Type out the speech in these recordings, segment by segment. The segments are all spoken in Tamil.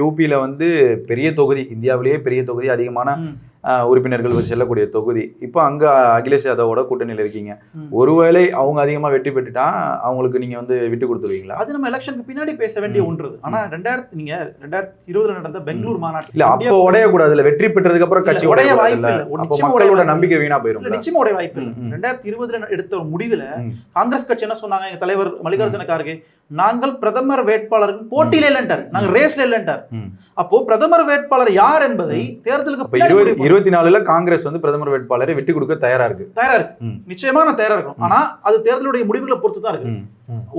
யூபியில் வந்து பெரிய தொகுதி, இந்தியாவிலேயே பெரிய தொகுதி, அதிகமான உறுப்பினர்கள் செல்லக்கூடிய தொகுதி. இப்போ அங்கே அகிலேஷ் யாதவோட கூட்டணியில் இருக்கீங்க. ஒருவேளை அவங்க அதிகமாக வெற்றி பெற்றுட்டா அவங்களுக்கு நீங்கள் வந்து விட்டு கொடுத்துருவீங்களா? அது நம்ம எலெக்ஷனுக்கு பின்னாடி பேச வேண்டிய ஒன்று. ஆனால் 2020 நடந்த பெங்களூர் மாநாட்டு இல்லை, அப்போ உடையக்கூடாது. இல்லை, வெற்றி பெற்றதுக்கு அப்புறம் கட்சி உடைய வாய்ப்பு இல்லை. மக்களோட நம்பிக்கை வீணா போயிடும். நிச்சயமா உடைய வாய்ப்பு இல்லை. 2020 எடுத்த ஒரு முடிவில் காங்கிரஸ் கட்சி என்ன சொன்னாங்க? எங்க தலைவர் மல்லிகார்ஜுன கார்கே, நாங்கள் பிரதமர் வேட்பாளருக்கு போட்டியில இல்லைன்றார், நாங்க ரேஸ்ல இல்லைன்றார். அப்போ பிரதமர் வேட்பாளர் யார் என்பதை தேர்தலுக்கு 24 காங்கிரஸ் வந்து பிரதமர் வேட்பாளரை விட்டு கொடுக்க தயாரா இருக்கு. நிச்சயமா நான் தயாரா இருக்கும். ஆனா அது தேர்தலுடைய முடிவுகளை பொறுத்து தான் இருக்கு.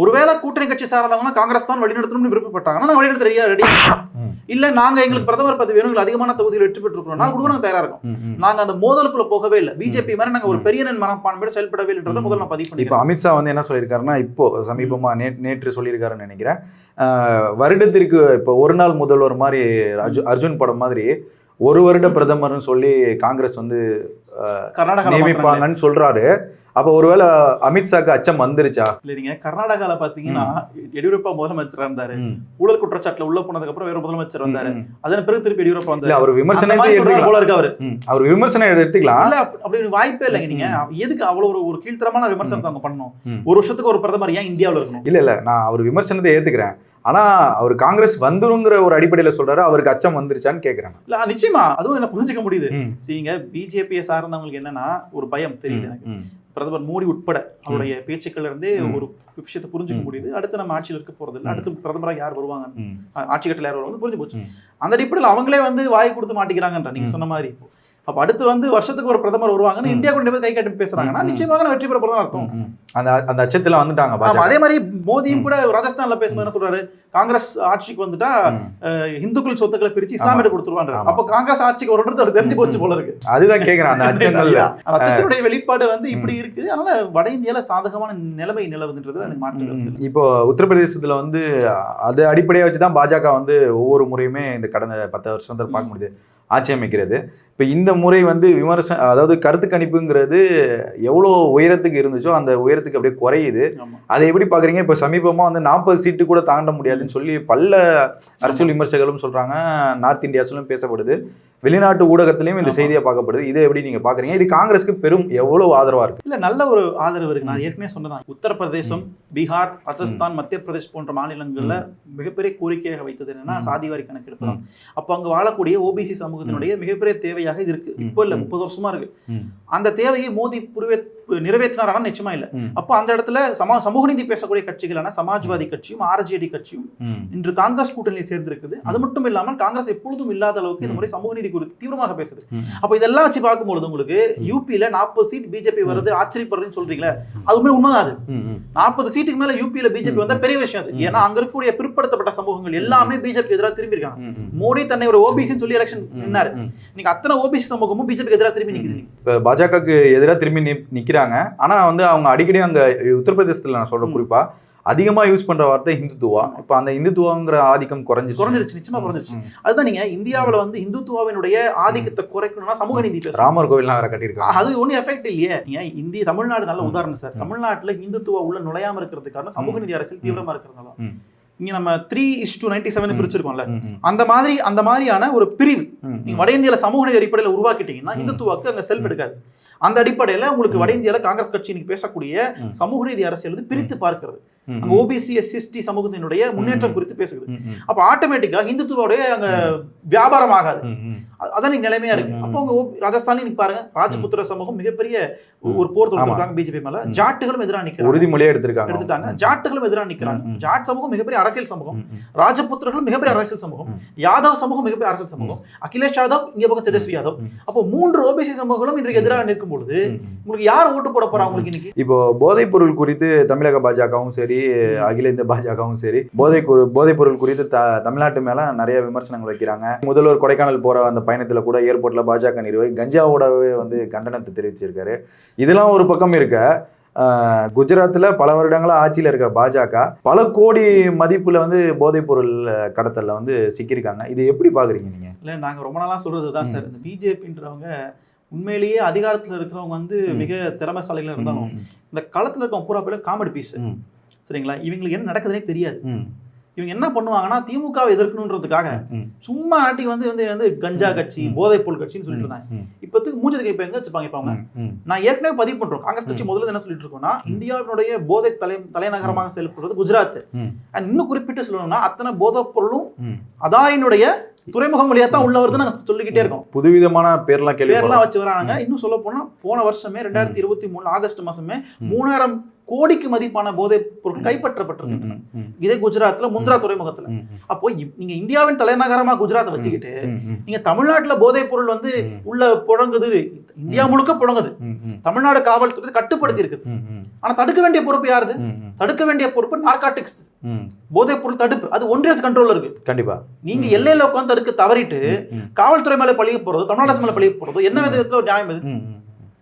ஒருவேளை கூட்டணி கட்சி சார்ந்தவங்கன்னா காங்கிரஸ் தான் வழிநடத்தணும்னு விருப்பப்பட்டாங்கன்னா நான் வழிநடத்த ரெடி. இல்ல நாங்க எங்களுக்கு பிரதமர் பதவி வேணும், அதிகமான தொகுதியில் வெற்றி பெற்றிருக்கோம், நாங்க கூட தயாரா இருக்கும். நாங்க அந்த மோதலுக்குள்ள போகவே இல்லை. பிஜேபி மாதிரி நாங்க ஒரு பெரிய மனப்பான்மையோட செயல்படவே இல்லைன்றத முதல்ல நான் பதிவு பண்ணி. இப்போ அமித்ஷா வந்து என்ன சொல்லியிருக்காருன்னா, இப்போ சமீபமா நேற்று சொல்லியிருக்காருன்னு நினைக்கிறேன், வருடத்திற்கு இப்போ ஒரு நாள் முதல்வர் மாதிரி அர்ஜுன் படம் மாதிரி ஒரு வருட பிரதமர்னு சொல்லி காங்கிரஸ் வந்து நியமிப்பாங்கன்னு சொல்றாரு. அப்ப ஒருவேளை அமித்ஷாக்கு அச்சம் வந்துருச்சா? இல்ல, நீங்க கர்நாடகால பாத்தீங்கன்னா எடியூரப்பா முதலமைச்சரா இருந்தாரு. ஊழல் குற்றச்சாட்டுல உள்ள போனதுக்கு அப்புறம் வேற முதலமைச்சர் வந்தாரு. அதன் பிறகு திருப்பி எடியூரப்பா வந்தாரு. அவர் விமர்சனம் போல இருக்கு. அவர் விமர்சனம் எடுத்துக்கலாம். இல்ல, அப்படி வாய்ப்பே இல்லைங்க. நீங்க எதுக்கு அவ்வளவு ஒரு கீழ்த்தரமான விமர்சனத்தை அவங்க பண்ணணும்? ஒரு வருஷத்துக்கு ஒரு பிரதமர் ஏன் இந்தியாவில் இருக்கணும்? இல்ல, நான் அவர் விமர்சனத்தை ஏத்துக்கிறேன். ஆனா அவர் காங்கிரஸ் வந்துருங்கிற ஒரு அடிப்படையில சொல்றாரு. அவருக்கு அச்சம் வந்துருச்சான்னு கேக்குறாங்க. இல்ல, நிச்சயமா அதுவும் என்ன புரிஞ்சுக்க முடியுது. நீங்க பிஜேபியை சார்ந்தவங்களுக்கு என்னன்னா ஒரு பயம் தெரியுது எனக்கு. பிரதமர் மோடி உட்பட அவருடைய பேச்சுக்கள்ல இருந்தே ஒரு விஷயத்தை புரிஞ்சுக்க முடியுது. அடுத்து நம்ம ஆட்சியில் இருக்க போறது இல்லை, அடுத்து பிரதமராக யார் வருவாங்க, ஆட்சி கட்டில யார் வருவாங்க புரிஞ்சு போச்சு. அந்த அடிப்படையில் அவங்களே வந்து வாய் கொடுத்து மாட்டிக்கிறாங்கன்ற நீங்க சொன்ன மாதிரி. அப்ப அடுத்து வந்து வருஷத்துக்கு ஒரு பிரதமர் வருவாங்கன்னு இந்தியா கூட கை காட்டி பேசுறாங்கன்னா நிச்சயமாக வெற்றி பெற போறதா அர்த்தம். அந்த அச்சத்துல வந்துட்டாங்க. அதே மாதிரி மோடியும் கூட ராஜஸ்தான்ல பேசும்போது என்ன சொல்றாரு, காங்கிரஸ் ஆட்சிக்கு வந்துட்டா இந்துக்கள் சொத்துக்களை பிரிச்சு இஸ்லாமிய கொடுத்துருவாங்க. அப்ப காங்கிரஸ் ஆட்சிக்கு ஒரு அவர் தெரிஞ்சு போச்சு போல இருக்கு. அதுதான் கேக்குறேன். அந்த அச்சத்தினுடைய வெளிப்பாடு வந்து இப்படி இருக்கு. அதனால வட இந்தியால சாதகமான நிலைமை நிலவுன்றது எனக்கு மாற்று. இப்போ உத்தரப்பிரதேசத்துல வந்து அது அடிப்படையா வச்சுதான் பாஜக வந்து ஒவ்வொரு முறையுமே இந்த கடந்த 10 வருஷத்துல பார்க்க முடியுது ஆட்சி அமைக்கிறது. இப்போ இந்த முறை வந்து அதாவது கருத்து கணிப்புங்கிறது எவ்வளோ உயரத்துக்கு இருந்துச்சோ அந்த உயரத்துக்கு அப்படியே குறையுது. அதை எப்படி பார்க்குறீங்க? இப்போ சமீபமாக வந்து 40 சீட்டு கூட தாண்ட முடியாதுன்னு சொல்லி பல அரசியல் விமர்சகர்களும் சொல்கிறாங்க. நார்த் இந்தியாஸ்லும் பேசப்படுது, வெளிநாட்டு ஊடகத்திலையும் இந்த செய்தியாக பார்க்கப்படுது. இதை எப்படி நீங்கள் பார்க்குறீங்க? இது காங்கிரஸுக்கு பெரும் எவ்வளோ ஆதரவாக இருக்குது? இல்லை, நல்ல ஒரு ஆதரவு இருக்குது. நான் ஏற்கனவே சொன்னதான், உத்தரப்பிரதேசம், பீகார், ராஜஸ்தான், மத்திய பிரதேஷ் போன்ற மாநிலங்களில் மிகப்பெரிய கோரிக்கையாக வைத்தது என்னன்னா சாதிவாரி கணக்கெடுப்பு தான். அப்போ அங்கே வாழக்கூடிய ஓபிசி சமூகத்தினுடைய மிகப்பெரிய தேவையாக இது இருக்கு. இப்போ இல்லை, 30 வருஷமா இருக்கு. அந்த தேவையை மோடி நிறைவேற்றினாரா? நிச்சயமா இல்லை. அப்போ அந்த இடத்துல சமூக நீதி பேசக்கூடிய கட்சிகளான சமாஜ்வாதி கட்சியும் ஆர்ஜேடி கட்சியும் இன்று காங்கிரஸ் கூட்டணியில் சேர்ந்திருக்குது. அது மட்டும் இல்லாமல் காங்கிரஸ் எப்பொழுதும் இல்லாத அளவுக்கு இந்த முறை சமூக நீதி குறித்து தீவிரமாக பேசுது. அப்ப இதெல்லாம் வச்சு பார்க்கும்போது உங்களுக்கு யூபியில 40 சீட் பிஜேபி வருது, ஆச்சரியப்படுறதுன்னு சொல்றீங்களா? அதுவுமே உண்மைதான். 40 சீட்டுக்கு மேல யூபியில பிஜேபி வந்தா பெரிய விஷயம் அது. ஏன்னா அங்க இருக்கக்கூடிய பிற்படுத்தப்பட்ட சமூகங்கள் எல்லாமே பிஜேபி எதிராக திரும்பி இருக்காங்க. மோடி தன்னை ஒரு ஓபிசின்னு சொல்லி எலெக்ஷன் நின்னாரு. நீங்க அத்தனை ஓபிசி சமூகமும் பிஜேபிக்கு எதிராக திரும்பி நிக்குது. இப்ப பாஜகவுக்கு எதிராக திரும்பி நிக்கிறாங்க. ஆனா வந்து அவங்க அடிக்கடி அங்க உத்தரப்பிரதேசத்துல நான் சொல்ற குறிப்பா அதிகமா யூஸ் பண்ற வார்த்தை இந்துத்துவா. இப்ப அந்த இந்துத்துவாங்கிற ஆதிக்கம் குறைஞ்சிருச்சு. நிச்சயமா குறைஞ்சிருச்சு. அதுதான் நீங்க இந்தியாவில வந்து இந்துத்துவாவினுடைய ஆதிக்கத்தை குறைக்கணும்னா சமூக நீதி பேசணும். ராமர் கோவில்லாம் வேற கட்டியிருக்காங்க. அது ஒன்னும் எஃபெக்ட் இல்லையே. நீங்க தமிழ்நாடு நல்ல உதாரணம் சார். தமிழ்நாட்டுல இந்துத்துவா உள்ள நுழையாம இருக்கிறதுக்கு காரணம் சமூக நீதி அரசியல் தீவிரமா இருக்கிறதுனால. இங்க நம்ம 3:97 பிரிச்சிருக்கோம்ல, அந்த மாதிரியான ஒரு பிரிவு நீங்க வட இந்தியால சமூக நீதி அடிப்படையில் உருவாக்கிட்டீங்கன்னா இந்துத்துவாக்கு அங்க செல்ஃப் எடுக்காது. அந்த அடிப்படையில உங்களுக்கு வட இந்தியால காங்கிரஸ் கட்சி இன்னைக்கு பேசக்கூடிய சமூக நீதி அரசியல் வந்து பிரித்து பார்க்கிறது. அங்க ஓபிசி எஸ்சி சமூகத்தினுடைய முன்னேற்றம் குறித்து பேசுகிறது. அப்ப ஆட்டோமேட்டிக்கா இந்துத்துவோடைய அங்க வியாபாரம் ஆகாது. அதான் நீங்க நிலைமையா இருக்கு. அப்போ உங்க ராஜஸ்தான்ல நீங்க பாருங்க, ராஜபுத்திர சமூகம் மிகப்பெரிய ஒரு போர் தொடுத்திருக்காங்க பிஜேபி மேல. ஜாட்டுகளும் எதிராக நிக்கிறாங்க, உறுதிமொழியே எடுத்துட்டாங்க. ஜாட்டுகளும் எதிராக நிக்கிறாங்க. ஜாட் சமூகம் மிகப்பெரிய அரசியல் சமூகம், ராஜபுத்திரர்களும் மிகப்பெரிய அரசியல் சமூகம், யாதவ் சமூகம் மிகப்பெரிய அரசியல் சமூகம், அகிலேஷ் யாதவ் இங்க பக்கம் தேஜஸ்வி யாதவ். அப்போ 3 ஓபிசி சமூகங்களும் இன்றைக்கு எதிராக நிற்கும் பொழுது உங்களுக்கு யார் ஓட்டு போட போறா? உங்களுக்கு இன்னைக்கு இப்போ போதைப் பொருள் குறித்து தமிழக பாஜகவும் சரி, அகில இந்திய பாஜகவும் சரி, போதைப் பொருள் குறித்து தமிழ்நாட்டு மேல நிறைய விமர்சனங்கள் வைக்கிறாங்க. முதல்வர் கொடைக்கானல் போற அந்த பயணத்துல கூட ஏர்போர்ட்ல பாஜக நிர்வாகி கஞ்சாவோடவே வந்து கண்டனத்தை தெரிவிச்சிருக்காரு. இதெல்லாம் ஒரு பக்கம் இருக்க, குஜராத்தில் பல வருடங்களா ஆட்சியில் இருக்கிற பாஜக பல கோடி மதிப்புல வந்து போதைப் பொருள் கடத்தல வந்து சிக்கியிருக்காங்க. இது எப்படி பாக்குறீங்க நீங்க? இல்லை, நாங்கள் ரொம்ப நாளாக சொல்றதுதான் சார், இந்த பிஜேபின்றவங்க உண்மையிலேயே அதிகாரத்தில் இருக்கிறவங்க வந்து மிக திறமைசாலிகள் இருந்தாலும் இந்த களத்தில் இருக்க பூரா பேர் காமெடி பீஸ். சரிங்களா? இவங்களுக்கு என்ன நடக்குதுன்னே தெரியாது. இவங்க என்ன பண்ணுவாங்கன்னா திமுகவை எதிர்க்கணுன்றதுக்காக ம். சும்மா நாட்டிக்கு வந்து கஞ்சா கட்சி போதைப் பொருள் கட்சின்னு சொல்லிட்டு இருந்தாங்க. ம். இப்போதுக்கு மூஞ்சதுக்கு இப்ப எங்க வச்சுப்பாங்க இப்ப அவங்க? ம். நான் ஏற்கனவே பதிவு பண்றோம். காங்கிரஸ் கட்சி முதல்ல என்ன சொல்லிட்டு இருக்கோம்னா இந்தியாவினுடைய போதை தலைநகரமாக செயல்படுறது குஜராத். ம். அண்ட் இன்னும் குறிப்பிட்டு சொல்லணும்னா அத்தனை போதைப் பொருளும் ம். அதானியினுடைய துறைமுகம் வழியா தான் உள்ள வருதுன்னு நாங்க சொல்லிக்கிட்டே இருக்கோம். புதுவிதமான பேர்லாம் பேர்லாம் வச்சு வராங்க. இன்னும் சொல்ல போனா போன வருஷமே 2023 ஆகஸ்ட் மாசமே 3000 கோடிக்கு மதிப்பான போதைப் பொருட்கள் கைப்பற்றப்பட்டிருக்கு. இதே குஜராத்ல முந்த்ரா துறைமுகத்துல. அப்போ நீங்க இந்தியாவின் தலைநகரமா குஜராத்தை வச்சுக்கிட்டு நீங்க தமிழ்நாட்டுல போதைப் பொருள் வந்து உள்ள புழங்குது, இந்தியா முழுக்க புழங்குது. தமிழ்நாடு காவல்துறை கட்டுப்படுத்தி இருக்குது. ஆனா தடுக்க வேண்டிய பொறுப்பு யாருது? தடுக்க வேண்டிய பொறுப்பு நார்காட்டிக்ஸ், போதைப் பொருள் தடுப்பு. அது ஒன்றிய அரசு கண்ட்ரோல்ல இருக்கு. கண்டிப்பா நீங்க எல்லையில உட்காந்து தடுக்க தவறிட்டு காவல்துறை மேல பழிய போறதோ தமிழ்நாடு அரசு மேல பழிய போறதோ என்ன விதத்துல ஒரு நியாயம் இது?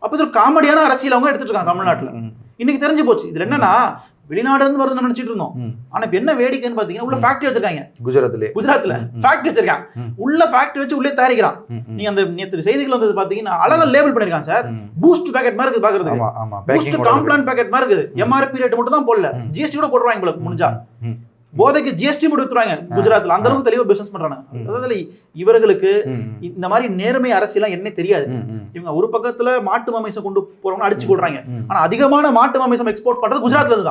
அப்ப இது ஒரு காமெடியான அரசியல் அவங்க எடுத்துட்டு இருக்காங்க தமிழ்நாட்டுல. இன்னைக்கு தெரிஞ்சு போச்சு. இதுல என்னன்னா வெளிநாடு இருந்து வருது நினைச்சிட்டு இருந்தோம். ஆனா இப்ப என்ன வேடிக்கைன்னு பாத்தீங்கன்னா உள்ள ஃபேக்டரி வச்சிருக்காங்க. குஜராத்ல ஃபேக்டரி வச்சிருக்காங்க. உள்ள ஃபேக்டரி வச்சு உள்ளே தயாரிக்கிறான். நீங்க அந்த நேத்து செய்திகள் வந்தது பாத்தீங்கன்னா அழகா லேபிள் பண்ணிருக்காங்க சார். பூஸ்ட் பாக்கெட் மாதிரி இருக்கு பாக்குறதுக்கு. பூஸ்ட் காம்ப்ளான் பாக்கெட் மாதிரி இருக்குது. எம்ஆர்பி ரேட் மட்டும் தான் போடல, ஜிஎஸ்டி கூட போடுறாங்க உங்களுக்கு முடிஞ்சா. போதைக்கு ஜிஎஸ்டி மட்டும் எடுத்துருவாங்க குஜராத்ல. அந்த அளவுக்கு தெளிவா பிசினஸ் பண்றாங்க. அதாவது இவர்களுக்கு இந்த மாதிரி நேர்மை அரசியலாம் என்ன தெரியாது. இவங்க ஒரு பக்கத்துல மாட்டு மாமிசம் கொண்டு போறவங்க அடிச்சு கொள்றாங்க. ஆனா அதிகமான மாட்டு மாமிசம் எக்ஸ்போர்ட் பண்றது குஜராத்ல இருந்து தான்.